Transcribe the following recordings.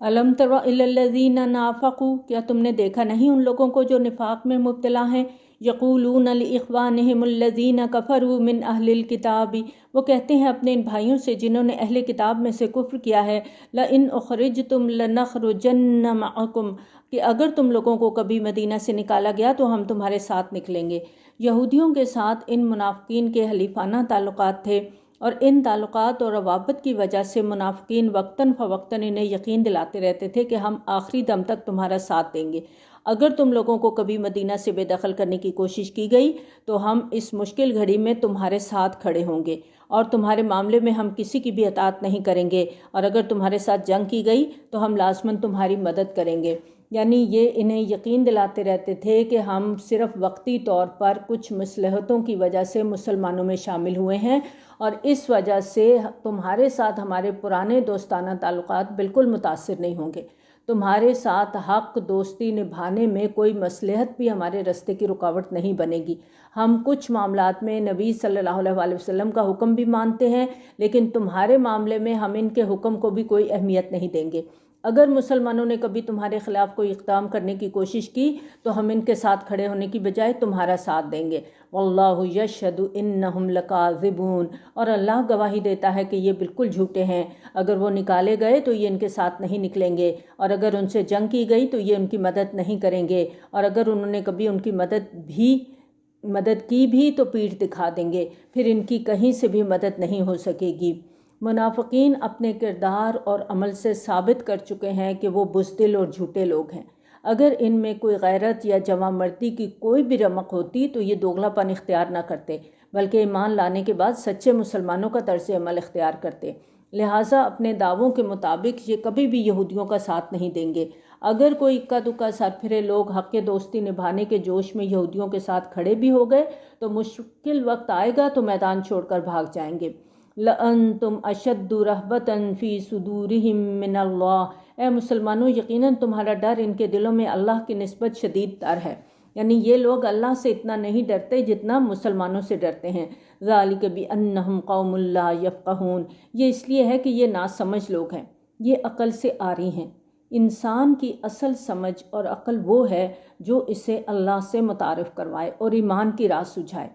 الم تر الی الذین نافقوا، کیا تم نے دیکھا نہیں ان لوگوں کو جو نفاق میں مبتلا ہیں؟ یقولون لاخوانہم الذین کفروا من اہل الکتاب، وہ کہتے ہیں اپنے ان بھائیوں سے جنہوں نے اہل کتاب میں سے کفر کیا ہے، لئن اخرجتم لنخرجن معکم، کہ اگر تم لوگوں کو کبھی مدینہ سے نکالا گیا تو ہم تمہارے ساتھ نکلیں گے۔ یہودیوں کے ساتھ ان منافقین کے حلیفانہ تعلقات تھے، اور ان تعلقات اور روابط کی وجہ سے منافقین وقتاً فوقتاً انہیں یقین دلاتے رہتے تھے کہ ہم آخری دم تک تمہارا ساتھ دیں گے۔ اگر تم لوگوں کو کبھی مدینہ سے بے دخل کرنے کی کوشش کی گئی تو ہم اس مشکل گھڑی میں تمہارے ساتھ کھڑے ہوں گے، اور تمہارے معاملے میں ہم کسی کی بھی اطاعت نہیں کریں گے، اور اگر تمہارے ساتھ جنگ کی گئی تو ہم لازماً تمہاری مدد کریں گے۔ یعنی یہ انہیں یقین دلاتے رہتے تھے کہ ہم صرف وقتی طور پر کچھ مصلحتوں کی وجہ سے مسلمانوں میں شامل ہوئے ہیں، اور اس وجہ سے تمہارے ساتھ ہمارے پرانے دوستانہ تعلقات بالکل متاثر نہیں ہوں گے۔ تمہارے ساتھ حق دوستی نبھانے میں کوئی مصلحت بھی ہمارے راستے کی رکاوٹ نہیں بنے گی۔ ہم کچھ معاملات میں نبی صلی اللہ علیہ وسلم کا حکم بھی مانتے ہیں، لیکن تمہارے معاملے میں ہم ان کے حکم کو بھی کوئی اہمیت نہیں دیں گے۔ اگر مسلمانوں نے کبھی تمہارے خلاف کوئی اقدام کرنے کی کوشش کی تو ہم ان کے ساتھ کھڑے ہونے کی بجائے تمہارا ساتھ دیں گے۔ واللہ یشہد انہم لکاذبون، اور اللہ گواہی دیتا ہے کہ یہ بالکل جھوٹے ہیں۔ اگر وہ نکالے گئے تو یہ ان کے ساتھ نہیں نکلیں گے، اور اگر ان سے جنگ کی گئی تو یہ ان کی مدد نہیں کریں گے، اور اگر انہوں نے کبھی ان کی مدد کی بھی تو پیٹھ دکھا دیں گے، پھر ان کی کہیں سے بھی مدد نہیں ہو سکے گی۔ منافقین اپنے کردار اور عمل سے ثابت کر چکے ہیں کہ وہ بزدل اور جھوٹے لوگ ہیں۔ اگر ان میں کوئی غیرت یا جواں مردی کی کوئی بھی رمق ہوتی تو یہ دوگلا پن اختیار نہ کرتے، بلکہ ایمان لانے کے بعد سچے مسلمانوں کا طرز عمل اختیار کرتے۔ لہٰذا اپنے دعووں کے مطابق یہ کبھی بھی یہودیوں کا ساتھ نہیں دیں گے۔ اگر کوئی اکا دکا سرپھرے لوگ حق دوستی نبھانے کے جوش میں یہودیوں کے ساتھ کھڑے بھی ہو گئے تو مشکل وقت آئے گا تو میدان چھوڑ کر بھاگ جائیں گے۔ لَأَنْتُمْ أَشَدُّ رَهْبَةً فِي صُدُورِهِمْ مِنَ اللَّهِ، اے مسلمانوں یقیناً تمہارا ڈر ان کے دلوں میں اللہ کی نسبت شدید تر ہے، یعنی یہ لوگ اللہ سے اتنا نہیں ڈرتے جتنا مسلمانوں سے ڈرتے ہیں۔ ذَلِكَ بِأَنَّهُمْ قَوْمٌ لَا يَفْقَهُونَ، یہ اس لیے ہے کہ یہ ناسمجھ لوگ ہیں، یہ عقل سے عاری ہیں۔ انسان کی اصل سمجھ اور عقل وہ ہے جو اسے اللہ سے متعارف کروائے اور ایمان کی راہ سجھائے۔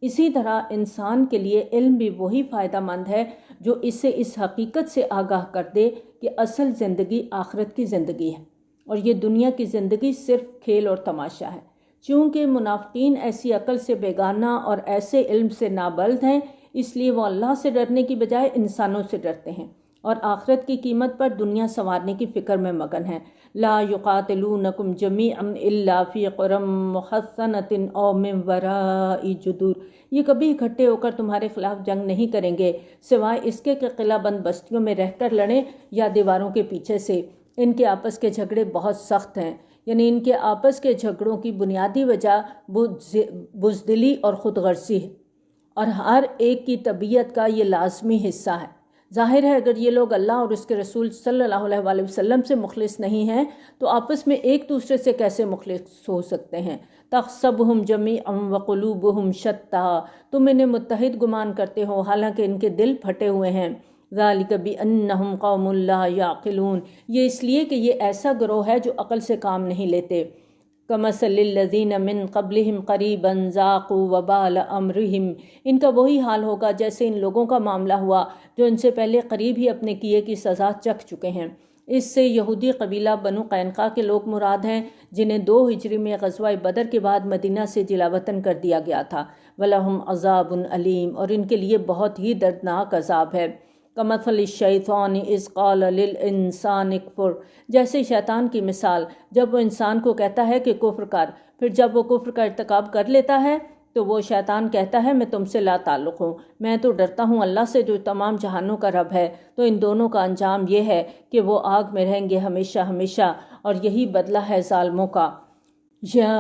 اسی طرح انسان کے لیے علم بھی وہی فائدہ مند ہے جو اسے اس حقیقت سے آگاہ کر دے کہ اصل زندگی آخرت کی زندگی ہے، اور یہ دنیا کی زندگی صرف کھیل اور تماشا ہے۔ چونکہ منافقین ایسی عقل سے بیگانہ اور ایسے علم سے نابلد ہیں، اس لیے وہ اللہ سے ڈرنے کی بجائے انسانوں سے ڈرتے ہیں، اور آخرت کی قیمت پر دنیا سنوارنے کی فکر میں مگن ہیں۔ لا یقاتلونکم جمیعا الا فی قری محصنۃ او من وراء جدور، یہ کبھی اکٹھے ہو کر تمہارے خلاف جنگ نہیں کریں گے سوائے اس کے کہ قلعہ بند بستیوں میں رہ کر لڑیں یا دیواروں کے پیچھے سے۔ ان کے آپس کے جھگڑے بہت سخت ہیں، یعنی ان کے آپس کے جھگڑوں کی بنیادی وجہ بزدلی اور خود غرضی ہے، اور ہر ایک کی طبیعت کا یہ لازمی حصہ ہے۔ ظاہر ہے اگر یہ لوگ اللہ اور اس کے رسول صلی اللہ علیہ وسلم سے مخلص نہیں ہیں تو آپس میں ایک دوسرے سے کیسے مخلص ہو سکتے ہیں؟ تحسبهم جمیعا وقلوبهم شتیٰ، تم انہیں متحد گمان کرتے ہو حالانکہ ان کے دل پھٹے ہوئے ہیں۔ ذالک بانہم قوم لا یعقلون، یہ اس لیے کہ یہ ایسا گروہ ہے جو عقل سے کام نہیں لیتے۔ کمثل الذین من قبلہم قریبا ذاقوا وبال امرہم، ان کا وہی حال ہوگا جیسے ان لوگوں کا معاملہ ہوا جو ان سے پہلے قریب ہی اپنے کیے کی سزا چکھ چکے ہیں۔ اس سے یہودی قبیلہ بنو قینقاع کے لوگ مراد ہیں جنہیں 2 ہجری میں غزوہ بدر کے بعد مدینہ سے جلا وطن کر دیا گیا تھا۔ وَلَهُمْ عَذَابٌ علیم، اور ان کے لیے بہت ہی دردناک عذاب ہے۔ کمثل الشیطان اذ قال للانسان اکفر، جیسے شیطان کی مثال جب وہ انسان کو کہتا ہے کہ کفر کر، پھر جب وہ کفر کا ارتکاب کر لیتا ہے تو وہ شیطان کہتا ہے میں تم سے لا تعلق ہوں، میں تو ڈرتا ہوں اللہ سے جو تمام جہانوں کا رب ہے۔ تو ان دونوں کا انجام یہ ہے کہ وہ آگ میں رہیں گے ہمیشہ ہمیشہ، اور یہی بدلہ ہے ظالموں کا۔ یا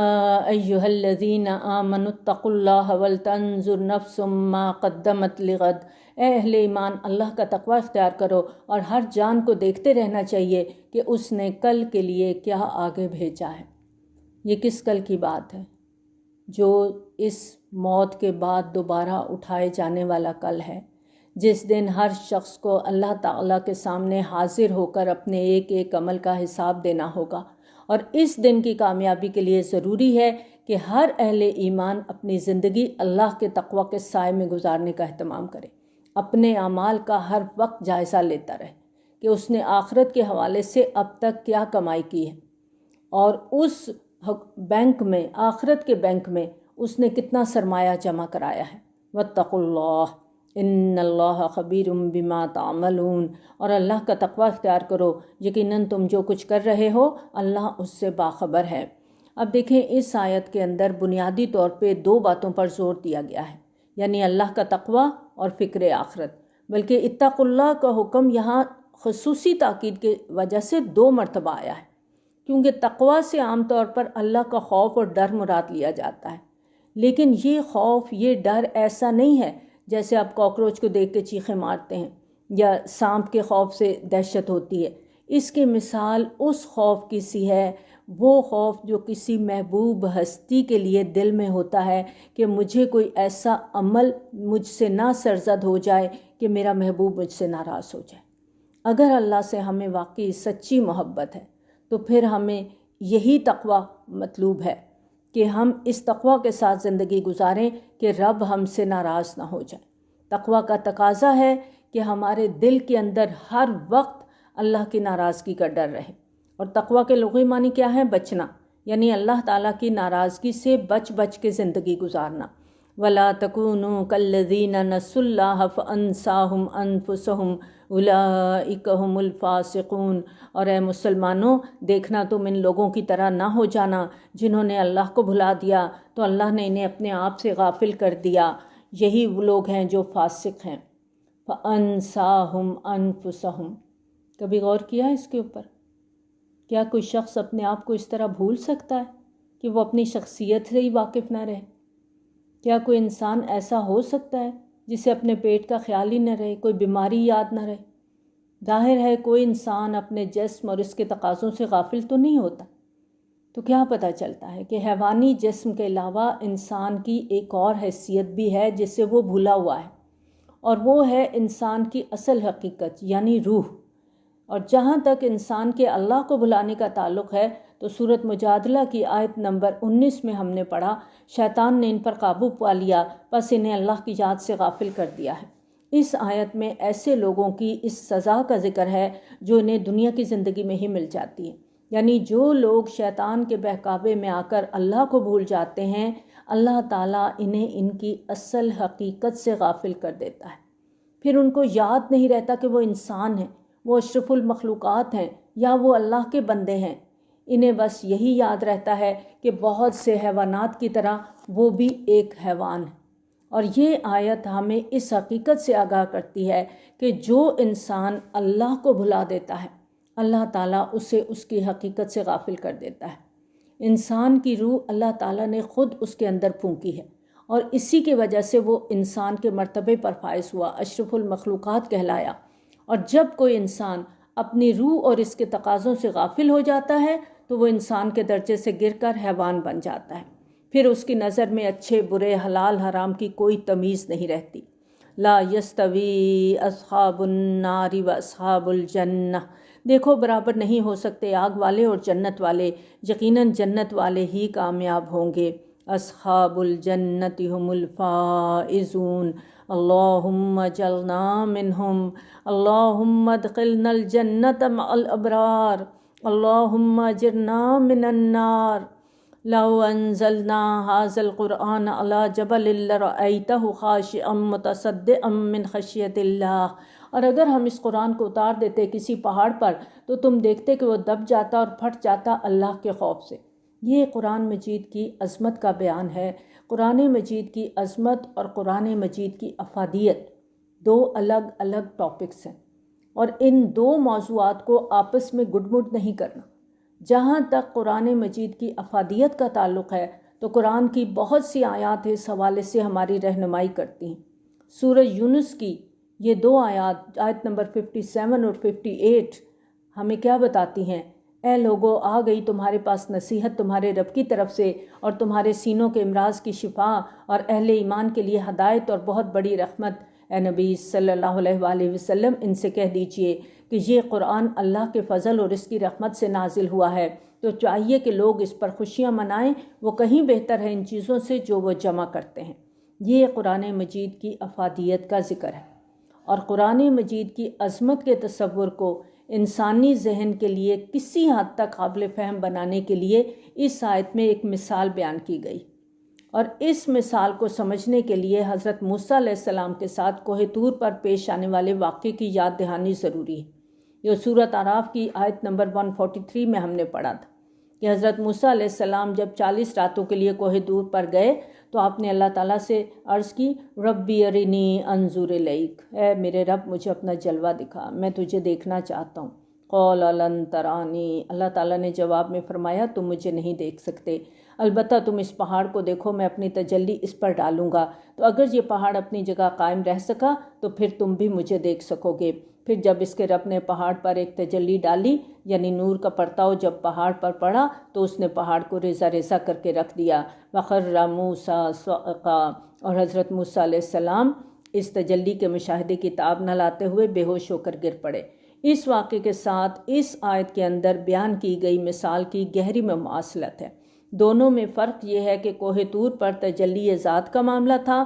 ایہا الذین آمنوا اتقوا اللہ ولتنظر نفس ما قدمت لغد، اے اہل ایمان اللہ کا تقوی اختیار کرو اور ہر جان کو دیکھتے رہنا چاہیے کہ اس نے کل کے لیے کیا آگے بھیجا ہے۔ یہ کس کل کی بات ہے؟ جو اس موت کے بعد دوبارہ اٹھائے جانے والا کل ہے، جس دن ہر شخص کو اللہ تعالیٰ کے سامنے حاضر ہو کر اپنے ایک ایک عمل کا حساب دینا ہوگا۔ اور اس دن کی کامیابی کے لیے ضروری ہے کہ ہر اہل ایمان اپنی زندگی اللہ کے تقوی کے سائے میں گزارنے کا اہتمام کرے، اپنے اعمال کا ہر وقت جائزہ لیتا رہے کہ اس نے آخرت کے حوالے سے اب تک کیا کمائی کی ہے اور اس بینک میں، آخرت کے بینک میں اس نے کتنا سرمایہ جمع کرایا ہے۔ واتقوا اللہ ان اللہ خبیر بما تعملون، اور اللہ کا تقوی اختیار کرو، یقیناً تم جو کچھ کر رہے ہو اللہ اس سے باخبر ہے۔ اب دیکھیں اس آیت کے اندر بنیادی طور پہ دو باتوں پر زور دیا گیا ہے، یعنی اللہ کا تقوی اور فکر آخرت، بلکہ اتقوا اللہ کا حکم یہاں خصوصی تاکید کی وجہ سے 2 مرتبہ آیا ہے، کیونکہ تقوی سے عام طور پر اللہ کا خوف اور ڈر مراد لیا جاتا ہے، لیکن یہ خوف، یہ ڈر ایسا نہیں ہے جیسے آپ کاکروچ کو دیکھ کے چیخیں مارتے ہیں یا سانپ کے خوف سے دہشت ہوتی ہے۔ اس کی مثال اس خوف کی سی ہے، وہ خوف جو کسی محبوب ہستی کے لیے دل میں ہوتا ہے کہ مجھے کوئی ایسا عمل مجھ سے نہ سرزد ہو جائے کہ میرا محبوب مجھ سے ناراض ہو جائے۔ اگر اللہ سے ہمیں واقعی سچی محبت ہے تو پھر ہمیں یہی تقوی مطلوب ہے کہ ہم اس تقوی کے ساتھ زندگی گزاریں کہ رب ہم سے ناراض نہ ہو جائے۔ تقوی کا تقاضا ہے کہ ہمارے دل کے اندر ہر وقت اللہ کی ناراضگی کا ڈر رہے، اور تقوی کے لغوی معنی کیا ہے؟ بچنا، یعنی اللہ تعالیٰ کی ناراضگی سے بچ بچ کے زندگی گزارنا۔ وَلَا تَكُونُوا كَالَّذِينَ نَسُوا اللَّهَ فَأَنسَاهُمْ أَنفُسَهُمْ أُولَٰئِكَ هُمُ الْفَاسِقُونَ، اور اے مسلمانوں دیکھنا تم ان لوگوں کی طرح نہ ہو جانا جنہوں نے اللہ کو بھلا دیا تو اللہ نے انہیں اپنے آپ سے غافل کر دیا، یہی وہ لوگ ہیں جو فاسق ہیں۔ فَأَنسَاهُمْ أَنفُسَهُمْ، کبھی غور کیا اس کے اوپر؟ کیا کوئی شخص اپنے آپ کو اس طرح بھول سکتا ہے کہ وہ اپنی شخصیت سے ہی واقف نہ رہے؟ کیا کوئی انسان ایسا ہو سکتا ہے جسے اپنے پیٹ کا خیال ہی نہ رہے، کوئی بیماری یاد نہ رہے؟ ظاہر ہے کوئی انسان اپنے جسم اور اس کے تقاضوں سے غافل تو نہیں ہوتا، تو کیا پتہ چلتا ہے کہ حیوانی جسم کے علاوہ انسان کی ایک اور حیثیت بھی ہے جس سے وہ بھولا ہوا ہے، اور وہ ہے انسان کی اصل حقیقت یعنی روح۔ اور جہاں تک انسان کے اللہ کو بھلانے کا تعلق ہے تو سورۃ مجادلہ کی آیت نمبر 19 میں ہم نے پڑھا، شیطان نے ان پر قابو پا لیا پس انہیں اللہ کی یاد سے غافل کر دیا ہے۔ اس آیت میں ایسے لوگوں کی اس سزا کا ذکر ہے جو انہیں دنیا کی زندگی میں ہی مل جاتی ہے، یعنی جو لوگ شیطان کے بہکاوے میں آ کر اللہ کو بھول جاتے ہیں، اللہ تعالیٰ انہیں ان کی اصل حقیقت سے غافل کر دیتا ہے۔ پھر ان کو یاد نہیں رہتا کہ وہ انسان ہیں، وہ اشرف المخلوقات ہیں یا وہ اللہ کے بندے ہیں۔ انہیں بس یہی یاد رہتا ہے کہ بہت سے حیوانات کی طرح وہ بھی ایک حیوان ہے۔ اور یہ آیت ہمیں اس حقیقت سے آگاہ کرتی ہے کہ جو انسان اللہ کو بھلا دیتا ہے اللہ تعالیٰ اسے اس کی حقیقت سے غافل کر دیتا ہے۔ انسان کی روح اللہ تعالیٰ نے خود اس کے اندر پھونکی ہے، اور اسی کی وجہ سے وہ انسان کے مرتبے پر فائز ہوا، اشرف المخلوقات کہلایا۔ اور جب کوئی انسان اپنی روح اور اس کے تقاضوں سے غافل ہو جاتا ہے تو وہ انسان کے درجے سے گر کر حیوان بن جاتا ہے، پھر اس کی نظر میں اچھے برے حلال حرام کی کوئی تمیز نہیں رہتی۔ لا یستوی اصحاب النار و اصحاب الجنہ، دیکھو برابر نہیں ہو سکتے آگ والے اور جنت والے، یقیناً جنت والے ہی کامیاب ہوں گے۔ اصحاب الجنت هم الفائزون، اللہم اجعلنا منہم، اللہم ادخلنا الجنت مع الابرار، اللہم اجرنا من النار۔ لو انزلنا هذا القرآن على جبل لرأيته خاشعا متصدعا من خشیت اللہ، اور اگر ہم اس قرآن کو اتار دیتے کسی پہاڑ پر تو تم دیکھتے کہ وہ دب جاتا اور پھٹ جاتا اللہ کے خوف سے۔ یہ قرآن مجید کی عظمت کا بیان ہے۔ قرآن مجید کی عظمت اور قرآن مجید کی افادیت 2 الگ الگ ٹاپکس ہیں، اور ان 2 موضوعات کو آپس میں گڈ مڈ نہیں کرنا۔ جہاں تک قرآن مجید کی افادیت کا تعلق ہے تو قرآن کی بہت سی آیات اس حوالے سے ہماری رہنمائی کرتی ہیں۔ سورہ یونس کی یہ 2 آیات، آیت نمبر 57 اور 58 ہمیں کیا بتاتی ہیں اے لوگو، آ گئی تمہارے پاس نصیحت تمہارے رب کی طرف سے اور تمہارے سینوں کے امراض کی شفا اور اہل ایمان کے لیے ہدایت اور بہت بڑی رحمت۔ اے نبی صلی اللہ علیہ وآلہ وسلم، ان سے کہہ دیجئے کہ یہ قرآن اللہ کے فضل اور اس کی رحمت سے نازل ہوا ہے، تو چاہیے کہ لوگ اس پر خوشیاں منائیں، وہ کہیں بہتر ہے ان چیزوں سے جو وہ جمع کرتے ہیں۔ یہ قرآن مجید کی افادیت کا ذکر ہے، اور قرآن مجید کی عظمت کے تصور کو انسانی ذہن کے لیے کسی حد تک قابل فہم بنانے کے لیے اس آیت میں ایک مثال بیان کی گئی، اور اس مثال کو سمجھنے کے لیے حضرت موسیٰ علیہ السلام کے ساتھ کوہ طور پر پیش آنے والے واقعے کی یاد دہانی ضروری ہے۔ یہ سورۃ اعراف کی آیت نمبر 143 میں ہم نے پڑھا تھا کہ حضرت موسیٰ علیہ السلام جب 40 راتوں کے لیے کوہ طور پر گئے تو آپ نے اللہ تعالیٰ سے عرض کی، ربی ارنی انظر الیک، اے میرے رب مجھے اپنا جلوہ دکھا، میں تجھے دیکھنا چاہتا ہوں۔ قال لن ترانی، اللہ تعالیٰ نے جواب میں فرمایا تم مجھے نہیں دیکھ سکتے، البتہ تم اس پہاڑ کو دیکھو، میں اپنی تجلی اس پر ڈالوں گا، تو اگر یہ پہاڑ اپنی جگہ قائم رہ سکا تو پھر تم بھی مجھے دیکھ سکو گے۔ پھر جب اس کے رب نے پہاڑ پر ایک تجلی ڈالی، یعنی نور کا پرتاؤ جب پہاڑ پر پڑا تو اس نے پہاڑ کو ریزہ ریزہ کر کے رکھ دیا۔ وَخَرَّ مُوسَىٰ صَعِقًا، اور حضرت موسیٰ علیہ السلام اس تجلی کے مشاہدے کی تاب نہ لاتے ہوئے بے ہوش ہو کر گر پڑے۔ اس واقعے کے ساتھ اس آیت کے اندر بیان کی گئی مثال کی گہری مماثلت ہے۔ دونوں میں فرق یہ ہے کہ کوہ طور پر تجلی ذات کا معاملہ تھا،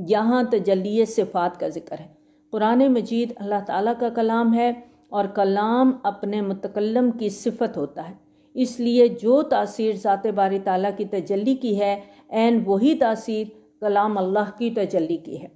یہاں تجلی صفات کا ذکر ہے۔ قرآن مجید اللہ تعالیٰ کا کلام ہے، اور کلام اپنے متکلم کی صفت ہوتا ہے، اس لیے جو تاثیر ذات باری تعالیٰ کی تجلی کی ہے، عین وہی تاثیر کلام اللہ کی تجلی کی ہے،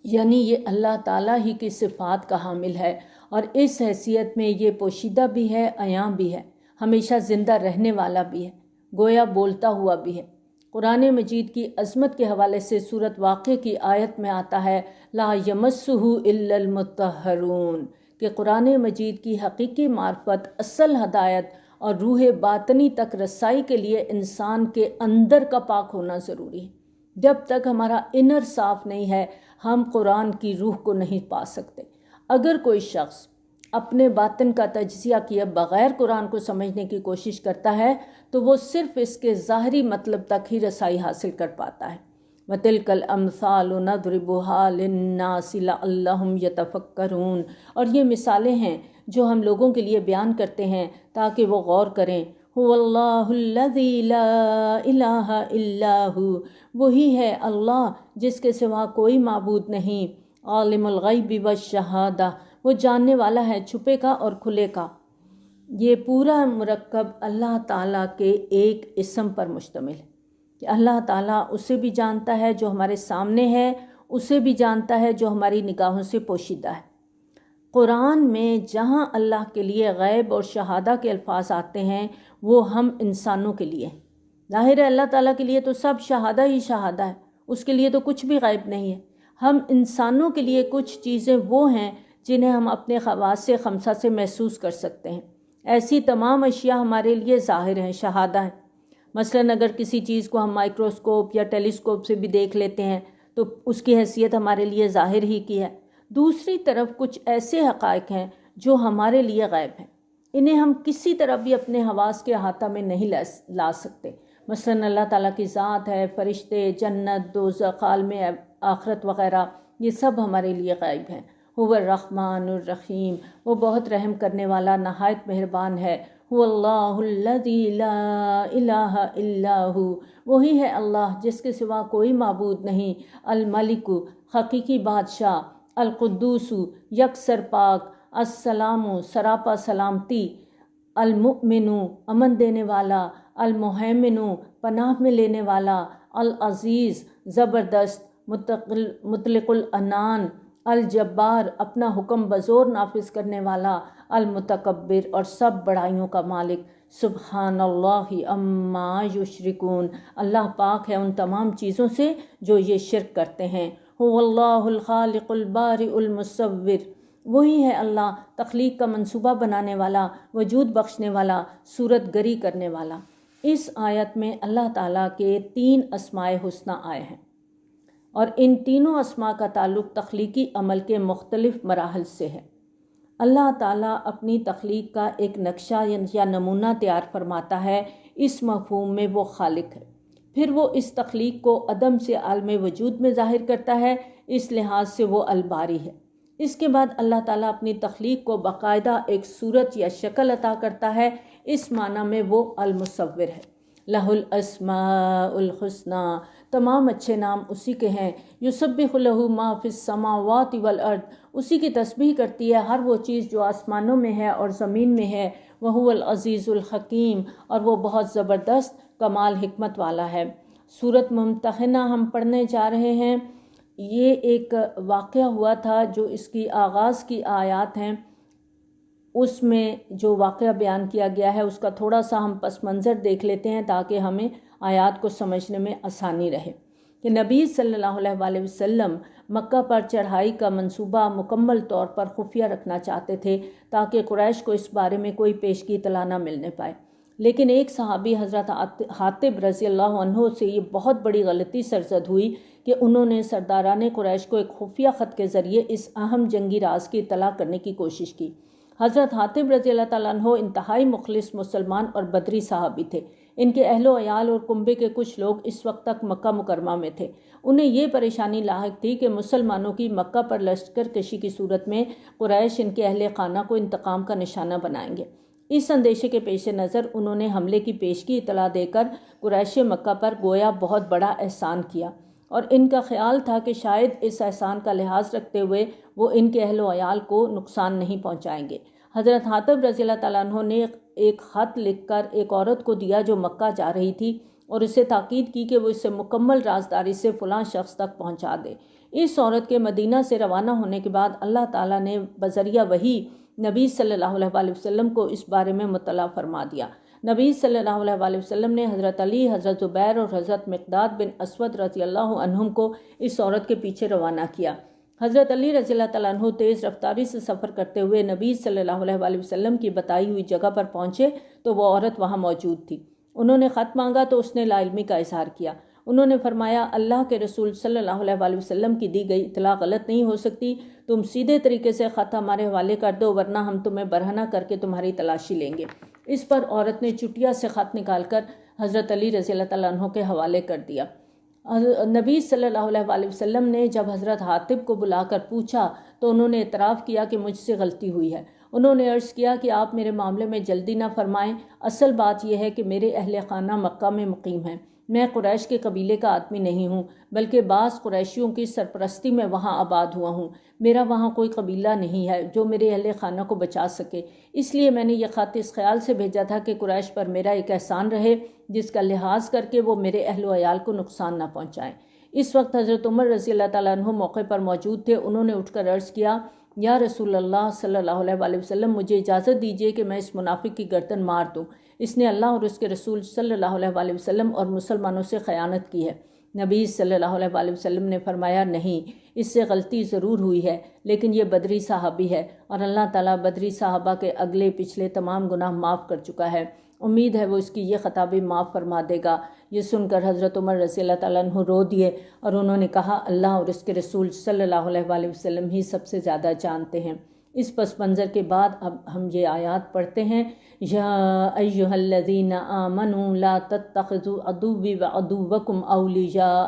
یعنی یہ اللہ تعالیٰ ہی کی صفات کا حامل ہے، اور اس حیثیت میں یہ پوشیدہ بھی ہے، عیاں بھی ہے، ہمیشہ زندہ رہنے والا بھی ہے، گویا بولتا ہوا بھی ہے۔ قرآن مجید کی عظمت کے حوالے سے سورۃ واقعہ کی آیت میں آتا ہے لا یمسہ الا المطہرون، کہ قرآن مجید کی حقیقی معرفت، اصل ہدایت اور روح باطنی تک رسائی کے لیے انسان کے اندر کا پاک ہونا ضروری ہے۔ جب تک ہمارا انر صاف نہیں ہے ہم قرآن کی روح کو نہیں پا سکتے۔ اگر کوئی شخص اپنے باطن کا تجزیہ کیے بغیر قرآن کو سمجھنے کی کوشش کرتا ہے تو وہ صرف اس کے ظاہری مطلب تک ہی رسائی حاصل کر پاتا ہے۔ وَتِلْكَ الْأَمْثَالُ نَضْرِبُهَا لِلنَّاسِ لَعَلَّهُمْ يَتَفَكَّرُونَ، اور یہ مثالیں ہیں جو ہم لوگوں کے لیے بیان کرتے ہیں تاکہ وہ غور کریں۔ هُوَ اللَّهُ الَّذِي لَا إِلَٰهَ إِلَّا هُوَ، وہی ہے اللہ جس کے سوا کوئی معبود نہیں۔ عالم الغیب والشہادہ، وہ جاننے والا ہے چھپے کا اور کھلے کا۔ یہ پورا مرکب اللہ تعالیٰ کے ایک اسم پر مشتمل ہے کہ اللہ تعالیٰ اسے بھی جانتا ہے جو ہمارے سامنے ہے، اسے بھی جانتا ہے جو ہماری نگاہوں سے پوشیدہ ہے۔ قرآن میں جہاں اللہ کے لیے غیب اور شہادہ کے الفاظ آتے ہیں وہ ہم انسانوں کے لیے ہیں۔ ظاہر ہے اللہ تعالیٰ کے لیے تو سب شہادہ ہی شہادہ ہے، اس کے لیے تو کچھ بھی غیب نہیں ہے۔ ہم انسانوں کے لیے کچھ چیزیں وہ ہیں جنہیں ہم اپنے خواص خمسہ سے محسوس کر سکتے ہیں، ایسی تمام اشیاء ہمارے لیے ظاہر ہیں، شہادہ ہیں۔ مثلاً اگر کسی چیز کو ہم مائکروسکوپ یا ٹیلیسکوپ سے بھی دیکھ لیتے ہیں تو اس کی حیثیت ہمارے لیے ظاہر ہی کی ہے۔ دوسری طرف کچھ ایسے حقائق ہیں جو ہمارے لیے غیب ہیں، انہیں ہم کسی طرح بھی اپنے حواس کے احاطہ میں نہیں لا سکتے۔ مثلاً اللہ تعالیٰ کی ذات ہے، فرشتے، جنت، دوزخ، عالم آخرت وغیرہ، یہ سب ہمارے لیے غیب ہیں۔ هو الرحمن الرحیم، وہ بہت رحم کرنے والا نہایت مہربان ہے۔ هو اللہ الذی لا الہ الا ہو، وہی ہے اللہ جس کے سوا کوئی معبود نہیں۔ الملک، حقیقی بادشاہ، القدوس، یکسر پاک، السلام، سراپا سلامتی، المؤمن، امن دینے والا، المہیمن، پناہ میں لینے والا، العزیز، زبردست، مطلق العنان، الجبار، اپنا حکم بزور نافذ کرنے والا، المتکبر، اور سب بڑائیوں کا مالک۔ سبحان اللہ عما یشرکون، اللہ پاک ہے ان تمام چیزوں سے جو یہ شرک کرتے ہیں۔ هو اللہ الخالق البارئ المصور، وہی ہے اللہ تخلیق کا منصوبہ بنانے والا، وجود بخشنے والا، صورت گری کرنے والا۔ اس آیت میں اللہ تعالیٰ کے 3 اسماء حسنی آئے ہیں، اور ان تینوں اسماء کا تعلق تخلیقی عمل کے مختلف مراحل سے ہے۔ اللہ تعالیٰ اپنی تخلیق کا ایک نقشہ یا نمونہ تیار فرماتا ہے، اس مفہوم میں وہ خالق ہے۔ پھر وہ اس تخلیق کو عدم سے عالم وجود میں ظاہر کرتا ہے، اس لحاظ سے وہ الباری ہے۔ اس کے بعد اللہ تعالیٰ اپنی تخلیق کو باقاعدہ ایک صورت یا شکل عطا کرتا ہے، اس معنی میں وہ المصور ہے۔ لہ الاسماء الحسنی، تمام اچھے نام اسی کے ہیں۔ یسبح لہ ما فی السماوات والارض، اسی کی تسبیح کرتی ہے ہر وہ چیز جو آسمانوں میں ہے اور زمین میں ہے۔ وہو العزیز الحکیم، اور وہ بہت زبردست کمال حکمت والا ہے۔ سورۃ ممتحنہ ہم پڑھنے جا رہے ہیں۔ یہ ایک واقعہ ہوا تھا جو اس کی آغاز کی آیات ہیں، اس میں جو واقعہ بیان کیا گیا ہے اس کا تھوڑا سا ہم پس منظر دیکھ لیتے ہیں تاکہ ہمیں آیات کو سمجھنے میں آسانی رہے۔ کہ نبی صلی اللہ علیہ وآلہ وسلم مکہ پر چڑھائی کا منصوبہ مکمل طور پر خفیہ رکھنا چاہتے تھے تاکہ قریش کو اس بارے میں کوئی پیشگی اطلاع نہ ملنے پائے، لیکن ایک صحابی حضرت حاطب رضی اللہ عنہ سے یہ بہت بڑی غلطی سرزد ہوئی کہ انہوں نے سرداران قریش کو ایک خفیہ خط کے ذریعے اس اہم جنگی راز کی اطلاع کرنے کی کوشش کی۔ حضرت حاطب رضی اللہ تعالیٰ عنہ انتہائی مخلص مسلمان اور بدری صحابی تھے۔ ان کے اہل و عیال اور کنبے کے کچھ لوگ اس وقت تک مکہ مکرمہ میں تھے۔ انہیں یہ پریشانی لاحق تھی کہ مسلمانوں کی مکہ پر لشکر کشی کی صورت میں قریش ان کے اہل خانہ کو انتقام کا نشانہ بنائیں گے۔ اس اندیشے کے پیش نظر انہوں نے حملے کی پیشگی اطلاع دے کر قریش مکہ پر گویا بہت بڑا احسان کیا، اور ان کا خیال تھا کہ شاید اس احسان کا لحاظ رکھتے ہوئے وہ ان کے اہل و عیال کو نقصان نہیں پہنچائیں گے۔ حضرت حاطب رضی اللہ تعالیٰ عنہ نے ایک خط لکھ کر ایک عورت کو دیا جو مکہ جا رہی تھی، اور اسے تاکید کی کہ وہ اسے مکمل رازداری سے فلاں شخص تک پہنچا دے۔ اس عورت کے مدینہ سے روانہ ہونے کے بعد اللہ تعالیٰ نے بذریعہ وحی نبی صلی اللہ علیہ وآلہ وسلم کو اس بارے میں مطلع فرما دیا۔ نبی صلی اللہ علیہ وآلہ وسلم نے حضرت علی، حضرت زبیر اور حضرت مقداد بن اسود رضی اللہ عنہم کو اس عورت کے پیچھے روانہ کیا۔ حضرت علی رضی اللہ تعالیٰ عنہ تیز رفتاری سے سفر کرتے ہوئے نبی صلی اللہ علیہ وآلہ وسلم کی بتائی ہوئی جگہ پر پہنچے تو وہ عورت وہاں موجود تھی۔ انہوں نے خط مانگا تو اس نے لا علمی کا اظہار کیا۔ انہوں نے فرمایا، اللہ کے رسول صلی اللہ علیہ وآلہ وسلم کی دی گئی اطلاع غلط نہیں ہو سکتی، تم سیدھے طریقے سے خط ہمارے حوالے کر دو ورنہ ہم تمہیں برہنہ کر کے تمہاری تلاشی لیں گے۔ اس پر عورت نے چٹیا سے خط نکال کر حضرت علی رضی اللہ تعالیٰ عنہ کے حوالے کر دیا۔ نبی صلی اللہ علیہ وآلہ وسلم نے جب حضرت حاطب کو بلا کر پوچھا تو انہوں نے اعتراف کیا کہ مجھ سے غلطی ہوئی ہے۔ انہوں نے عرض کیا کہ آپ میرے معاملے میں جلدی نہ فرمائیں، اصل بات یہ ہے کہ میرے اہل خانہ مکہ میں مقیم ہیں، میں قریش کے قبیلے کا آدمی نہیں ہوں بلکہ بعض قریشیوں کی سرپرستی میں وہاں آباد ہوا ہوں، میرا وہاں کوئی قبیلہ نہیں ہے جو میرے اہل خانہ کو بچا سکے، اس لیے میں نے یہ خط اس خیال سے بھیجا تھا کہ قریش پر میرا ایک احسان رہے جس کا لحاظ کر کے وہ میرے اہل و عیال کو نقصان نہ پہنچائیں۔ اس وقت حضرت عمر رضی اللہ تعالیٰ عنہ موقع پر موجود تھے۔ انہوں نے اٹھ کر عرض کیا، یا رسول اللہ صلی اللہ علیہ وآلہ وسلم، مجھے اجازت دیجیے کہ میں اس منافق کی گردن مار دوں، اس نے اللہ اور اس کے رسول صلی اللہ علیہ وآلہ وسلم اور مسلمانوں سے خیانت کی ہے۔ نبی صلی اللہ علیہ وآلہ وسلم نے فرمایا، نہیں، اس سے غلطی ضرور ہوئی ہے لیکن یہ بدری صحابی ہے اور اللہ تعالیٰ بدری صحابہ کے اگلے پچھلے تمام گناہ معاف کر چکا ہے، امید ہے وہ اس کی یہ خطا بھی معاف فرما دے گا۔ یہ سن کر حضرت عمر رضی اللہ تعالیٰ عنہ رو دیے اور انہوں نے کہا، اللہ اور اس کے رسول صلی اللہ علیہ وآلہ وسلم ہی سب سے زیادہ جانتے ہیں۔ اس پس منظر کے بعد اب ہم یہ آیات پڑھتے ہیں، یا ایھا الذین آمنوا لا تتخذوا عدوی وعدوکم اولیاء،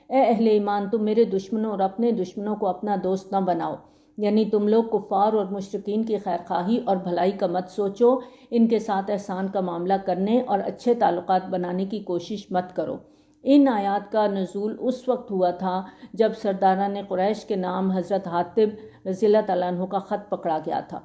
اے اہل ایمان، تم میرے دشمنوں اور اپنے دشمنوں کو اپنا دوست نہ بناؤ، یعنی تم لوگ کفار اور مشرکین کی خیرخواہی اور بھلائی کا مت سوچو، ان کے ساتھ احسان کا معاملہ کرنے اور اچھے تعلقات بنانے کی کوشش مت کرو۔ ان آیات کا نزول اس وقت ہوا تھا جب سرداران قریش کے نام حضرت حاطب رضی اللہ تعالیٰ عنہ کا خط پکڑا گیا تھا۔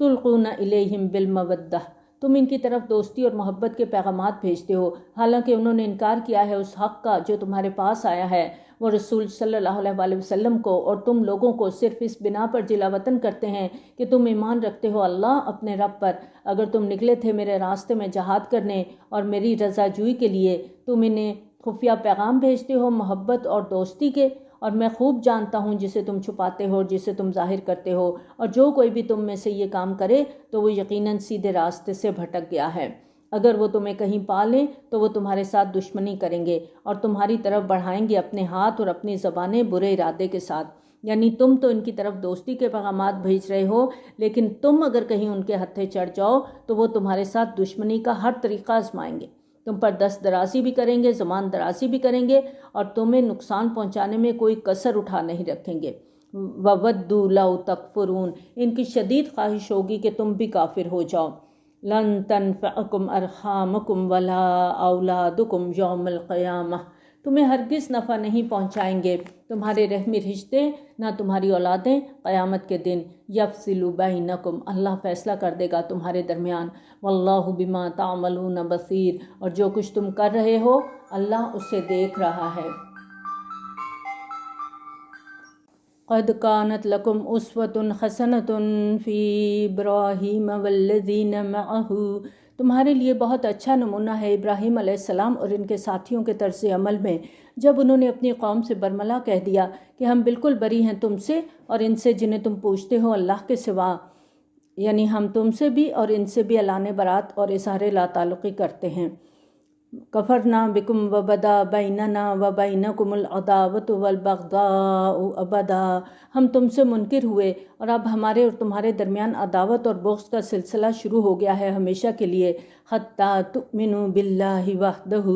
تلقون الیہم بالمودہ، تم ان کی طرف دوستی اور محبت کے پیغامات بھیجتے ہو، حالانکہ انہوں نے انکار کیا ہے اس حق کا جو تمہارے پاس آیا ہے، وہ رسول صلی اللہ علیہ وآلہ وسلم کو، اور تم لوگوں کو صرف اس بنا پر جلا وطن کرتے ہیں کہ تم ایمان رکھتے ہو اللہ اپنے رب پر۔ اگر تم نکلے تھے میرے راستے میں جہاد کرنے اور میری رضا جوئی کے لیے، تم انہیں خفیہ پیغام بھیجتے ہو محبت اور دوستی کے، اور میں خوب جانتا ہوں جسے تم چھپاتے ہو اور جسے تم ظاہر کرتے ہو، اور جو کوئی بھی تم میں سے یہ کام کرے تو وہ یقیناً سیدھے راستے سے بھٹک گیا ہے۔ اگر وہ تمہیں کہیں پا لیں تو وہ تمہارے ساتھ دشمنی کریں گے اور تمہاری طرف بڑھائیں گے اپنے ہاتھ اور اپنی زبانیں برے ارادے کے ساتھ۔ یعنی تم تو ان کی طرف دوستی کے پیغامات بھیج رہے ہو، لیکن تم اگر کہیں ان کے ہتھے چڑھ جاؤ تو وہ تمہارے ساتھ دشمنی کا ہر طریقہ آزمائیں گے، تم پر دست درازی بھی کریں گے، زبان درازی بھی کریں گے، اور تمہیں نقصان پہنچانے میں کوئی کسر اٹھا نہیں رکھیں گے۔ وَوَدُّوا لَوْ تَكْفُرُونَ، ان کی شدید خواہش ہوگی کہ تم بھی کافر ہو جاؤ۔ لَن تَنفَعَكُمْ أَرْحَامُكُمْ وَلَا أَوْلَادُكُمْ يَوْمَ الْقِيَامَةِ، تمہیں ہرگز نفع نہیں پہنچائیں گے تمہارے رحمی رشتے، نہ تمہاری اولادیں قیامت کے دن۔ یفصل بینکم، اللہ فیصلہ کر دے گا تمہارے درمیان۔ واللہ بما تعملون بصیر، اور جو کچھ تم کر رہے ہو اللہ اسے دیکھ رہا ہے۔ قد كانت لكم اسوة حسنة في ابراہیم والذین معه، تمہارے لیے بہت اچھا نمونہ ہے ابراہیم علیہ السلام اور ان کے ساتھیوں کے طرز عمل میں، جب انہوں نے اپنی قوم سے برملا کہہ دیا کہ ہم بالکل بری ہیں تم سے اور ان سے جنہیں تم پوچھتے ہو اللہ کے سوا، یعنی ہم تم سے بھی اور ان سے بھی اعلان برات اور اظہار لا تعلقی کرتے ہیں۔ کفرنا بکم وبدا بیننا وبینکم العداوۃ والبغضاء ابدا، ہم تم سے منکر ہوئے اور اب ہمارے اور تمہارے درمیان عداوت اور بغض کا سلسلہ شروع ہو گیا ہے ہمیشہ کے لیے۔ حتی تؤمنوا باللہ وحدہ،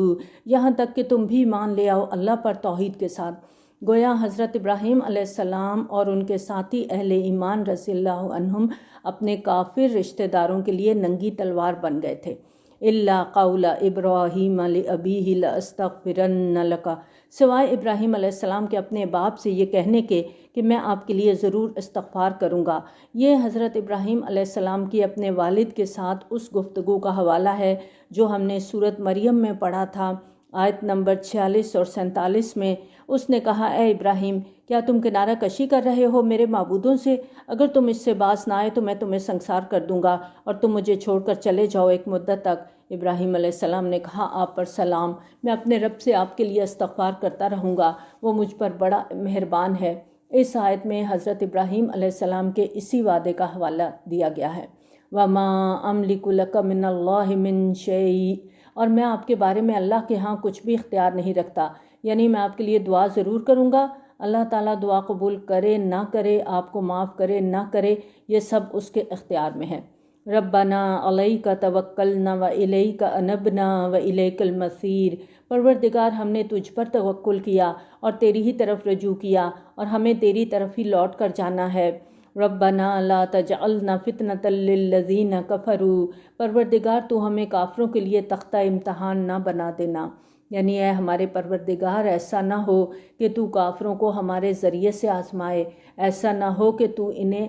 یہاں تک کہ تم بھی مان لے آؤ اللہ پر توحید کے ساتھ۔ گویا حضرت ابراہیم علیہ السلام اور ان کے ساتھی اہل ایمان رضی اللہ عنہم اپنے کافر رشتہ داروں کے لیے ننگی تلوار بن گئے تھے۔ الا قول ابراہیم لابیہ لاستغفرن لک، سوائے ابراہیم علیہ السلام کے اپنے باپ سے یہ کہنے کے کہ میں آپ کے لیے ضرور استغفار کروں گا۔ یہ حضرت ابراہیم علیہ السلام کی اپنے والد کے ساتھ اس گفتگو کا حوالہ ہے جو ہم نے سورۃ مریم میں پڑھا تھا، آیت نمبر 46 اور 47 میں۔ اس نے کہا، اے ابراہیم، کیا تم کنارہ کشی کر رہے ہو میرے معبودوں سے؟ اگر تم اس سے باز نہ آئے تو میں تمہیں سنسار کر دوں گا اور تم مجھے چھوڑ کر چلے جاؤ ایک مدت تک۔ ابراہیم علیہ السلام نے کہا، آپ پر سلام، میں اپنے رب سے آپ کے لیے استغفار کرتا رہوں گا، وہ مجھ پر بڑا مہربان ہے۔ اس آیت میں حضرت ابراہیم علیہ السلام کے اسی وعدے کا حوالہ دیا گیا ہے۔ وَمَا أَمْلِكُ لَكَ مِنَ اللَّهِ مِن شَيْءٍ، اور میں آپ کے بارے میں اللہ کے ہاں کچھ بھی اختیار نہیں رکھتا، یعنی میں آپ کے لیے دعا ضرور کروں گا، اللہ تعالیٰ دعا قبول کرے نہ کرے، آپ کو معاف کرے نہ کرے، یہ سب اس کے اختیار میں ہے۔ ربنا علیک توکلنا والیک انبنا والیک المصیر، پروردگار ہم نے تجھ پر توکل کیا اور تیری ہی طرف رجوع کیا اور ہمیں تیری طرف ہی لوٹ کر جانا ہے۔ ربنا لا تجعلنا فتنة للذین کفروا، پروردگار تو ہمیں کافروں کے لیے تختہ امتحان نہ بنا دینا، یعنی اے ہمارے پروردگار ایسا نہ ہو کہ تو کافروں کو ہمارے ذریعے سے آزمائے، ایسا نہ ہو کہ تو انہیں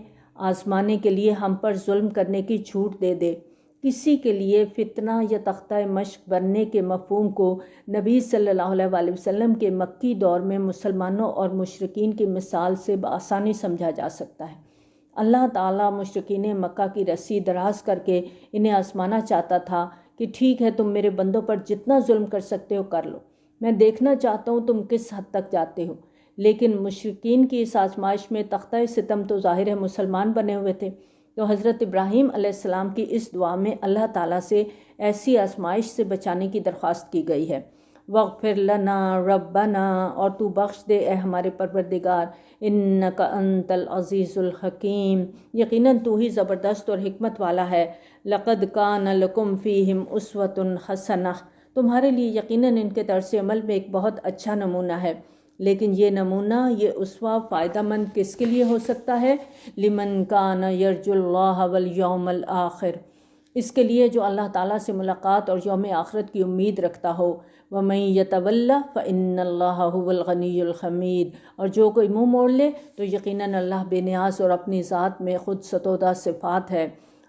آزمانے کے لیے ہم پر ظلم کرنے کی چھوٹ دے دے۔ کسی کے لیے فتنہ یا تختہ مشق بننے کے مفہوم کو نبی صلی اللہ علیہ وسلم کے مکی دور میں مسلمانوں اور مشرکین کی مثال سے بآسانی سمجھا جا سکتا ہے۔ اللہ تعالیٰ مشرکین مکہ کی رسی دراز کر کے انہیں آزمانا چاہتا تھا کہ ٹھیک ہے، تم میرے بندوں پر جتنا ظلم کر سکتے ہو کر لو، میں دیکھنا چاہتا ہوں تم کس حد تک جاتے ہو۔ لیکن مشرکین کی اس آزمائش میں تختہ ستم تو ظاہر ہے مسلمان بنے ہوئے تھے، تو حضرت ابراہیم علیہ السلام کی اس دعا میں اللہ تعالیٰ سے ایسی آزمائش سے بچانے کی درخواست کی گئی ہے۔ وَاغْفِرْ لَنَا رَبَّنَا، اور تو بخش دے اے ہمارے پروردگار، اِنَّكَ أَنْتَ الْعَزِيزُ الْحَكِيمُ، یقیناً تو ہی زبردست اور حکمت والا ہے۔ لَقَدْ كَانَ لَكُمْ فِيهِمْ أُسْوَةٌ حَسَنَةٌ، تمہارے لیے یقیناً ان کے طرز عمل میں ایک بہت اچھا نمونہ ہے۔ لیکن یہ نمونہ، یہ اسوہ فائدہ مند کس کے لیے ہو سکتا ہے؟ لمن کان یرجو اللہ والیوم الآخر، اس کے لیے جو اللہ تعالیٰ سے ملاقات اور یوم آخرت کی امید رکھتا ہو۔ ومن یتولی فإن اللہ هو الغنی الحمید، اور جو کوئی منہ موڑ لے تو یقیناً اللہ بے نیاز اور اپنی ذات میں خود ستودہ صفات ہے۔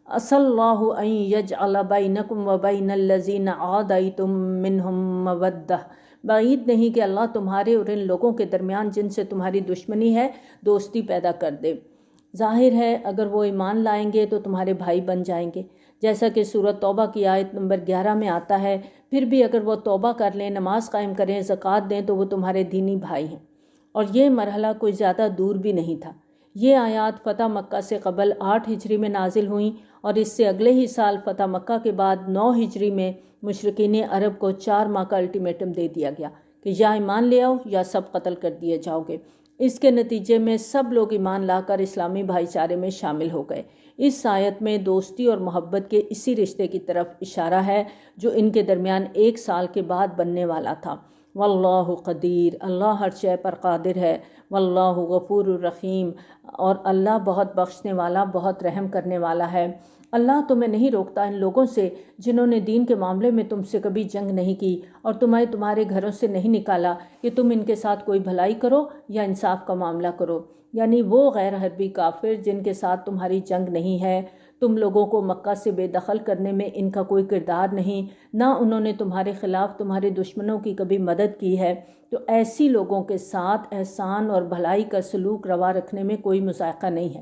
عسى اللہ ان یجعل بینکم وبین الذین عادیتم منہم مودہ، بعید نہیں کہ اللہ تمہارے اور ان لوگوں کے درمیان جن سے تمہاری دشمنی ہے دوستی پیدا کر دے۔ ظاہر ہے اگر وہ ایمان لائیں گے تو تمہارے بھائی بن جائیں گے، جیسا کہ سورۃ توبہ کی آیت نمبر 11 میں آتا ہے، پھر بھی اگر وہ توبہ کر لیں، نماز قائم کریں، زکوٰۃ دیں تو وہ تمہارے دینی بھائی ہیں۔ اور یہ مرحلہ کوئی زیادہ دور بھی نہیں تھا۔ یہ آیات فتح مکہ سے قبل 8 ہجری میں نازل ہوئیں اور اس سے اگلے ہی سال فتح مکہ کے بعد 9 ہجری میں مشرکین عرب کو 4 ماہ کا الٹیمیٹم دے دیا گیا کہ یا ایمان لے آؤ یا سب قتل کر دیے جاؤ گے۔ اس کے نتیجے میں سب لوگ ایمان لا کر اسلامی بھائی چارے میں شامل ہو گئے۔ اس آیت میں دوستی اور محبت کے اسی رشتے کی طرف اشارہ ہے جو ان کے درمیان 1 سال کے بعد بننے والا تھا۔ واللہ قدیر، اللہ ہر شے پر قادر ہے۔ واللہ غفور الرحیم، اور اللہ بہت بخشنے والا، بہت رحم کرنے والا ہے۔ اللہ تمہیں نہیں روکتا ان لوگوں سے جنہوں نے دین کے معاملے میں تم سے کبھی جنگ نہیں کی اور تمہیں تمہارے گھروں سے نہیں نکالا کہ تم ان کے ساتھ کوئی بھلائی کرو یا انصاف کا معاملہ کرو، یعنی وہ غیر حربی کافر جن کے ساتھ تمہاری جنگ نہیں ہے۔ تم لوگوں کو مکہ سے بے دخل کرنے میں ان کا کوئی کردار نہیں، نہ انہوں نے تمہارے خلاف تمہارے دشمنوں کی کبھی مدد کی ہے، تو ایسی لوگوں کے ساتھ احسان اور بھلائی کا سلوک روا رکھنے میں کوئی مذائقہ نہیں ہے۔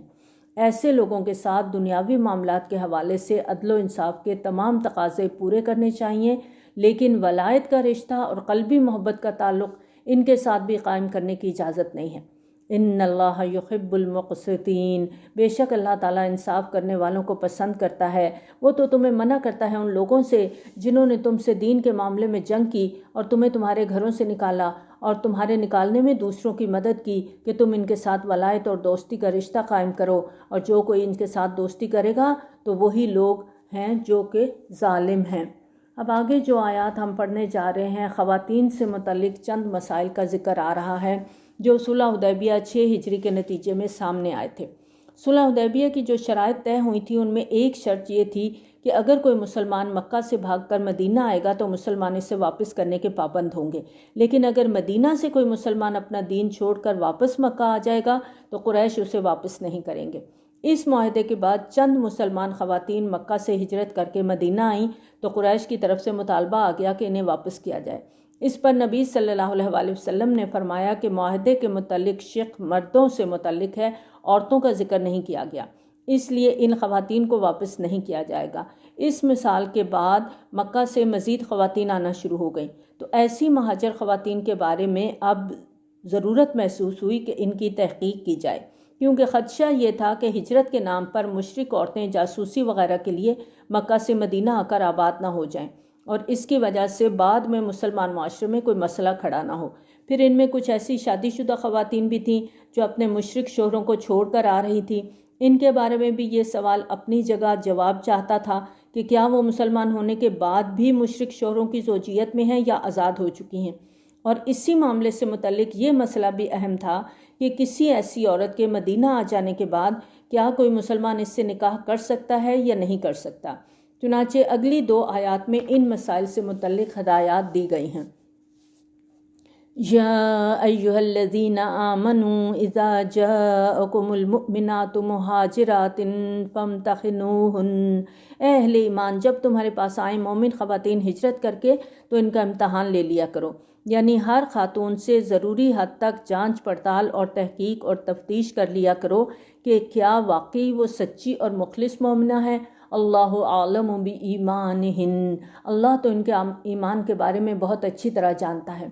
ایسے لوگوں کے ساتھ دنیاوی معاملات کے حوالے سے عدل و انصاف کے تمام تقاضے پورے کرنے چاہیے، لیکن ولایت کا رشتہ اور قلبی محبت کا تعلق ان کے ساتھ بھی قائم کرنے کی اجازت نہیں ہے۔ ان اللہ یحب المقسطین، بے شک اللہ تعالیٰ انصاف کرنے والوں کو پسند کرتا ہے۔ وہ تو تمہیں منع کرتا ہے ان لوگوں سے جنہوں نے تم سے دین کے معاملے میں جنگ کی اور تمہیں تمہارے گھروں سے نکالا اور تمہارے نکالنے میں دوسروں کی مدد کی کہ تم ان کے ساتھ ولایت اور دوستی کا رشتہ قائم کرو، اور جو کوئی ان کے ساتھ دوستی کرے گا تو وہی لوگ ہیں جو کہ ظالم ہیں۔ اب آگے جو آیات ہم پڑھنے جا رہے ہیں، خواتین سے متعلق چند مسائل کا ذکر آ رہا ہے جو صلح حدیبیہ 6 ہجری کے نتیجے میں سامنے آئے تھے۔ صلح حدیبیہ کی جو شرائط طے ہوئی تھی ان میں ایک شرط یہ تھی کہ اگر کوئی مسلمان مکہ سے بھاگ کر مدینہ آئے گا تو مسلمان اسے واپس کرنے کے پابند ہوں گے، لیکن اگر مدینہ سے کوئی مسلمان اپنا دین چھوڑ کر واپس مکہ آ جائے گا تو قریش اسے واپس نہیں کریں گے۔ اس معاہدے کے بعد چند مسلمان خواتین مکہ سے ہجرت کر کے مدینہ آئیں تو قریش کی طرف سے مطالبہ آ گیا کہ انہیں واپس کیا جائے۔ اس پر نبی صلی اللہ علیہ وآلہ وسلم نے فرمایا کہ معاہدے کے متعلق شق مردوں سے متعلق ہے، عورتوں کا ذکر نہیں کیا گیا، اس لیے ان خواتین کو واپس نہیں کیا جائے گا۔ اس مثال کے بعد مکہ سے مزید خواتین آنا شروع ہو گئیں، تو ایسی مہاجر خواتین کے بارے میں اب ضرورت محسوس ہوئی کہ ان کی تحقیق کی جائے، کیونکہ خدشہ یہ تھا کہ ہجرت کے نام پر مشرک عورتیں جاسوسی وغیرہ کے لیے مکہ سے مدینہ آ کر آباد نہ ہو جائیں اور اس کی وجہ سے بعد میں مسلمان معاشرے میں کوئی مسئلہ کھڑا نہ ہو۔ پھر ان میں کچھ ایسی شادی شدہ خواتین بھی تھیں جو اپنے مشرک شوہروں کو چھوڑ کر آ رہی تھیں۔ ان کے بارے میں بھی یہ سوال اپنی جگہ جواب چاہتا تھا کہ کیا وہ مسلمان ہونے کے بعد بھی مشرک شوہروں کی زوجیت میں ہیں یا آزاد ہو چکی ہیں، اور اسی معاملے سے متعلق یہ مسئلہ بھی اہم تھا کہ کسی ایسی عورت کے مدینہ آ جانے کے بعد کیا کوئی مسلمان اس سے نکاح کر سکتا ہے یا نہیں کر سکتا۔ چنانچہ اگلی 2 آیات میں ان مسائل سے متعلق ہدایات دی گئی ہیں۔ یا ایھا الذین آمنوا اذا جاءکم المؤمنات مہاجرات فامتحنوہن، اے اہل ایمان جب تمہارے پاس آئیں مومن خواتین ہجرت کر کے تو ان کا امتحان لے لیا کرو، یعنی ہر خاتون سے ضروری حد تک جانچ پڑتال اور تحقیق اور تفتیش کر لیا کرو کہ کیا واقعی وہ سچی اور مخلص مومنہ ہے۔ اللہ عالم بایمانہن، اللہ تو ان کے ایمان کے بارے میں بہت اچھی طرح جانتا ہے۔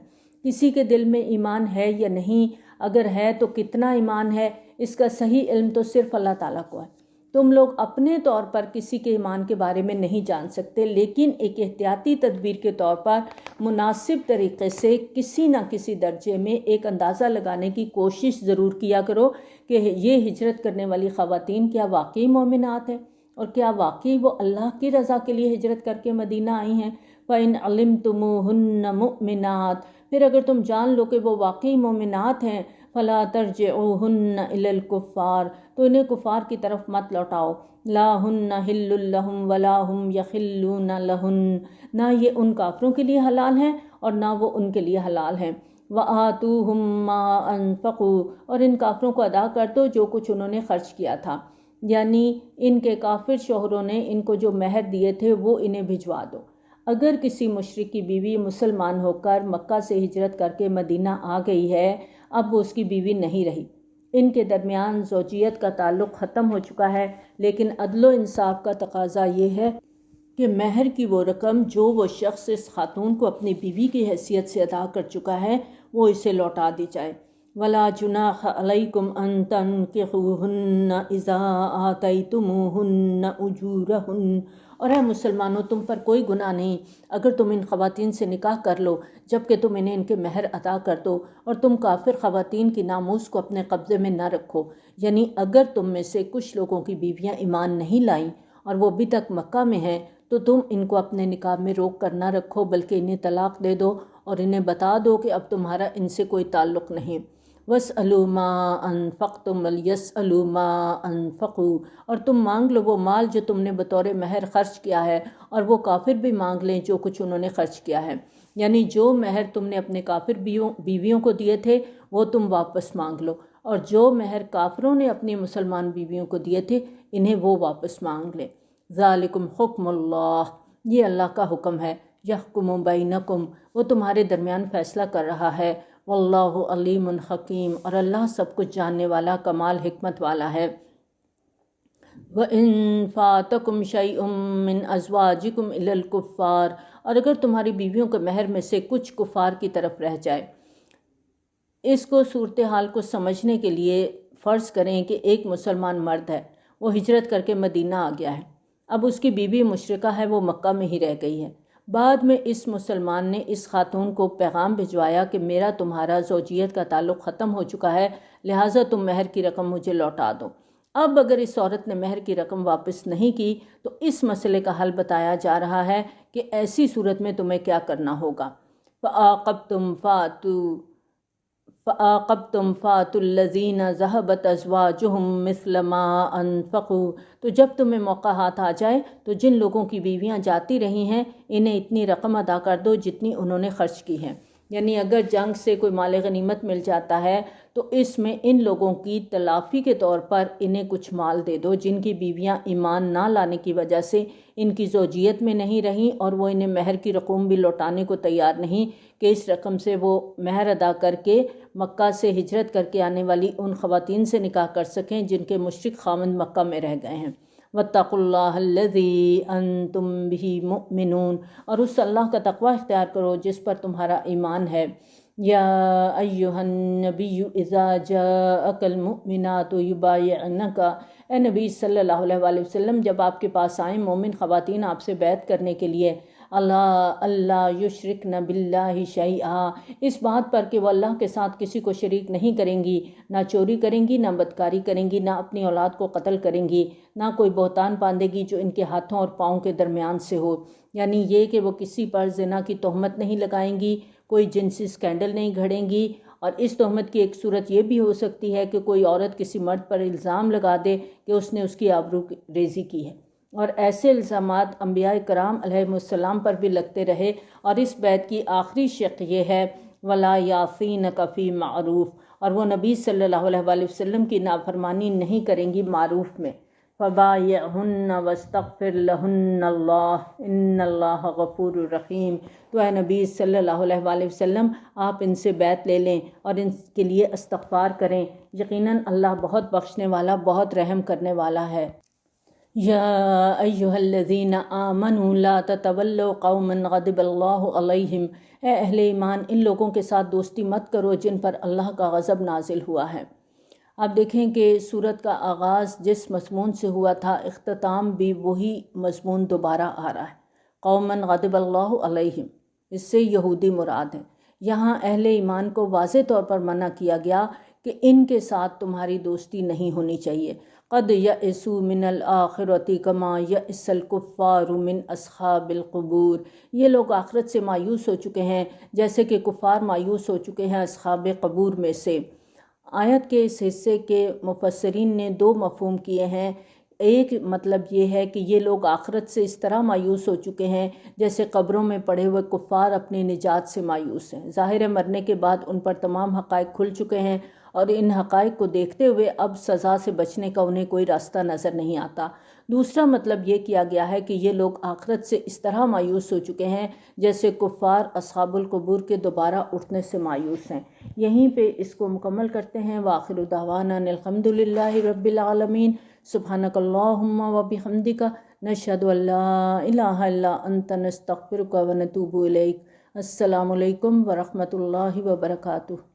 کسی کے دل میں ایمان ہے یا نہیں، اگر ہے تو کتنا ایمان ہے، اس کا صحیح علم تو صرف اللہ تعالیٰ کو ہے۔ تم لوگ اپنے طور پر کسی کے ایمان کے بارے میں نہیں جان سکتے، لیکن ایک احتیاطی تدبیر کے طور پر مناسب طریقے سے کسی نہ کسی درجے میں ایک اندازہ لگانے کی کوشش ضرور کیا کرو کہ یہ ہجرت کرنے والی خواتین کیا واقعی مومنات ہیں اور کیا واقعی وہ اللہ کی رضا کے لیے ہجرت کر کے مدینہ آئی ہیں۔ فَإِنْ عَلِمْتُمُوهُنَّ مُؤْمِنَاتٍ، پھر اگر تم جان لو کہ وہ واقعی مومنات ہیں، فَلَا تَرْجِعُوهُنَّ إِلَى الْكُفَّارِ، تو انہیں کفار کی طرف مت لوٹاؤ۔ لَا هُنَّ حِلٌّ لَهُمْ وَلَا هُمْ يَحِلُّونَ لَهُنَّ، نہ یہ ان کافروں کے لیے حلال ہیں اور نہ وہ ان کے لیے حلال ہیں۔ وَآتُوهُمْ مَا أَنفَقُوا، اور ان کافروں کو ادا کر دو جو کچھ انہوں نے خرچ کیا تھا، یعنی ان کے کافر شوہروں نے ان کو جو مہر دیے تھے وہ انہیں بھجوا دو۔ اگر کسی مشرک کی بیوی مسلمان ہو کر مکہ سے ہجرت کر کے مدینہ آ گئی ہے، اب وہ اس کی بیوی نہیں رہی، ان کے درمیان زوجیت کا تعلق ختم ہو چکا ہے، لیکن عدل و انصاف کا تقاضا یہ ہے کہ مہر کی وہ رقم جو وہ شخص اس خاتون کو اپنی بیوی کی حیثیت سے ادا کر چکا ہے وہ اسے لوٹا دی جائے۔ وَلَا جُنَاحَ عَلَيْكُمْ أَن تَنكِحُوهُنَّ إِذَا آتَيْتُمُوهُنَّ أُجُورَهُنَّ، اور اے مسلمانوں تم پر کوئی گناہ نہیں اگر تم ان خواتین سے نکاح کر لو جبکہ تم انہیں ان کے مہر ادا کر دو اور تم کافر خواتین کی ناموس کو اپنے قبضے میں نہ رکھو، یعنی اگر تم میں سے کچھ لوگوں کی بیویاں ایمان نہیں لائیں اور وہ ابھی تک مکہ میں ہیں تو تم ان کو اپنے نکاح میں روک کر نہ رکھو بلکہ انہیں طلاق دے دو اور انہیں بتا دو کہ اب تمہارا ان سے کوئی تعلق نہیں۔ وَاسْأَلُوا مَا أَنفَقْتُمْ وَلْيَسْأَلُوا مَا أَنفَقُوا، اور تم مانگ لو وہ مال جو تم نے بطور مہر خرچ کیا ہے اور وہ کافر بھی مانگ لیں جو کچھ انہوں نے خرچ کیا ہے، یعنی جو مہر تم نے اپنے کافر بیویوں کو دیے تھے وہ تم واپس مانگ لو، اور جو مہر کافروں نے اپنی مسلمان بیویوں کو دیے تھے انہیں وہ واپس مانگ لیں۔ ذالکم حکم اللہ، یہ اللہ کا حکم ہے، یحکم بینکم، وہ تمہارے درمیان فیصلہ کر رہا ہے، واللہ علیم حکیم، اور اللہ سب کچھ جاننے والا کمال حکمت والا ہے۔ وَإِن فَاتَكُمْ شَيْءٌ مِّنْ أَزْوَاجِكُمْ إِلَى الْكُفَّارِ، اور اگر تمہاری بیویوں کے مہر میں سے کچھ کفار کی طرف رہ جائے۔ اس کو صورتحال کو سمجھنے کے لیے فرض کریں کہ ایک مسلمان مرد ہے، وہ ہجرت کر کے مدینہ آ گیا ہے، اب اس کی بیوی مشرکہ ہے، وہ مکہ میں ہی رہ گئی ہے۔ بعد میں اس مسلمان نے اس خاتون کو پیغام بھجوایا کہ میرا تمہارا زوجیت کا تعلق ختم ہو چکا ہے، لہٰذا تم مہر کی رقم مجھے لوٹا دو۔ اب اگر اس عورت نے مہر کی رقم واپس نہیں کی تو اس مسئلے کا حل بتایا جا رہا ہے کہ ایسی صورت میں تمہیں کیا کرنا ہوگا۔ فَعَاقَبْتُمْ فَاتُوا الَّذِينَ ذَهَبَتْ أَزْوَاجُهُمْ مِثْلَ مَا أَنفَقُوا، تو جب تمہیں موقع ہاتھ آ جائے تو جن لوگوں کی بیویاں جاتی رہی ہیں انہیں اتنی رقم ادا کر دو جتنی انہوں نے خرچ کی ہے، یعنی اگر جنگ سے کوئی مال غنیمت مل جاتا ہے تو اس میں ان لوگوں کی تلافی کے طور پر انہیں کچھ مال دے دو جن کی بیویاں ایمان نہ لانے کی وجہ سے ان کی زوجیت میں نہیں رہیں اور وہ انہیں مہر کی رقم بھی لوٹانے کو تیار نہیں کہ اس رقم سے وہ مہر ادا کر کے مکہ سے ہجرت کر کے آنے والی ان خواتین سے نکاح کر سکیں جن کے مشرک خاوند مکہ میں رہ گئے ہیں۔ وَاتَّقُوا اللَّهَ الَّذِي أَنْتُمْ بِهِ مُؤْمِنُونَ، اور اس اللہ کا تقوی اختیار کرو جس پر تمہارا ایمان ہے۔ یا ایہا النبی اذا جاءک المؤمنات یبایعنک، اے نبی صلی اللہ علیہ وآلہ وسلم جب آپ کے پاس آئیں مومن خواتین آپ سے بیعت کرنے کے لیے، اللہ یشرکن باللہ شیئا، اس بات پر کہ وہ اللہ کے ساتھ کسی کو شریک نہیں کریں گی، نہ چوری کریں گی، نہ بدکاری کریں گی، نہ اپنی اولاد کو قتل کریں گی، نہ کوئی بہتان باندھے گی جو ان کے ہاتھوں اور پاؤں کے درمیان سے ہو، یعنی یہ کہ وہ کسی پر زنا کی تہمت نہیں لگائیں گی، کوئی جنسی سکینڈل نہیں گھڑیں گی، اور اس تہمت کی ایک صورت یہ بھی ہو سکتی ہے کہ کوئی عورت کسی مرد پر الزام لگا دے کہ اس نے اس کی آبرو ریزی کی ہے، اور ایسے الزامات انبیاء کرام علیہ السلام پر بھی لگتے رہے، اور اس بیعت کی آخری شق یہ ہے وَلَا يَعْصِينَكَ فِي مَعْرُوفٍ، اور وہ نبی صلی اللہ علیہ وآلہ وسلم کی نافرمانی نہیں کریں گی معروف میں۔ فَبَايِعْهُنَّ وَاسْتَغْفِرْ لَهُنَّ اللَّهُ إِنَّ اللَّهَ غَفُورٌ رَحِيمٌ، تو اے نبی صلی اللہ علیہ وآلہ وسلم آپ ان سے بیعت لے لیں اور ان کے لیے استغفار کریں، یقیناً اللہ بہت بخشنے والا بہت رحم کرنے والا ہے۔ یا ایہا الذین آمنوا لا تتولوا قوما غضب اللہ علیہم، اے اہل ایمان ان لوگوں کے ساتھ دوستی مت کرو جن پر اللہ کا غضب نازل ہوا ہے۔ آپ دیکھیں کہ سورت کا آغاز جس مضمون سے ہوا تھا اختتام بھی وہی مضمون دوبارہ آ رہا ہے، قوما غضب اللہ علیہم، اس سے یہودی مراد ہیں۔ یہاں اہل ایمان کو واضح طور پر منع کیا گیا کہ ان کے ساتھ تمہاری دوستی نہیں ہونی چاہیے۔ قد یئسوا من الآخرۃ کما یئس الکفار من اصحاب القبور، یہ لوگ آخرت سے مایوس ہو چکے ہیں جیسے کہ کفار مایوس ہو چکے ہیں اصحاب قبور میں سے۔ آیت کے اس حصے کے مفسرین نے دو مفہوم کیے ہیں، ایک مطلب یہ ہے کہ یہ لوگ آخرت سے اس طرح مایوس ہو چکے ہیں جیسے قبروں میں پڑے ہوئے کفار اپنی نجات سے مایوس ہیں، ظاہر ہے مرنے کے بعد ان پر تمام حقائق کھل چکے ہیں اور ان حقائق کو دیکھتے ہوئے اب سزا سے بچنے کا انہیں کوئی راستہ نظر نہیں آتا۔ دوسرا مطلب یہ کیا گیا ہے کہ یہ لوگ آخرت سے اس طرح مایوس ہو چکے ہیں جیسے کفار اصحاب القبور کے دوبارہ اٹھنے سے مایوس ہیں۔ یہیں پہ اس کو مکمل کرتے ہیں۔ وآخر دعوانا الحمد للہ رب العالمین، سبحانک اللہم وبحمدک، نشہد ان لا الہ الا انت، نستغفرک ونتوب الیک۔ السلام علیکم ورحمۃ اللہ وبرکاتہ۔